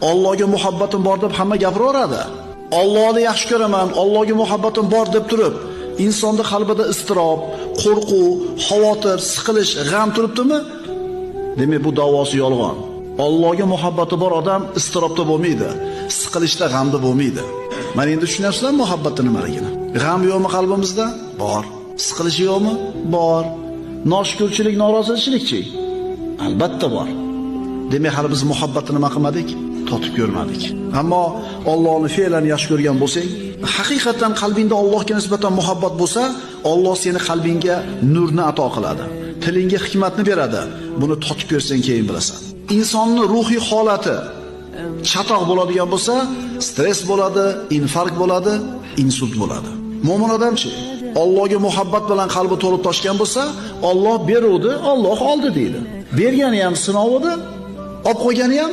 Allohga muhabbatim bor deb hamma gapiraveradi. Allohni yaxshi ko'raman, Allohga muhabbatim bor deb turib, insonning qalbida iztirob, qo'rquv, xavotir, siqilish, g'am turibdimi? Demak, bu da'vosi yolg'on. Allohga muhabbati bor odam iztirobda bo'lmaydi, siqilishda, g'amda bo'lmaydi. Mana endi tushunyapsizlar muhabbatning nimaligini. G'am yo'qmi qalbimizda? Bor. Siqilish yo'qmi? Bor. Noshukrchilik, norozilikchi? Albatta bor. Demak, hali biz muhabbatni nima qilmadik? Totib ko'rmadik. Ammo Allohning fe'lini yaxshi ko'rgan bo'lsang, haqiqatan qalbingda Allohga nisbatan muhabbat bo'lsa, Alloh seni qalbingga nurni ato qiladi. Tilingga hikmatni beradi. Buni totib ko'rsang keyin bilasan. Insonning ruhiy holati chatoq bo'ladigan bo'lsa, stress bo'ladi, infarkt bo'ladi, insult bo'ladi. Mo'min odamchi, Allohga muhabbat bilan qalbi to'lib toshgan bo'lsa, Alloh beruvdi, Alloh oldi deydi. Bergani ham sinov edi, olib qo'ygani ham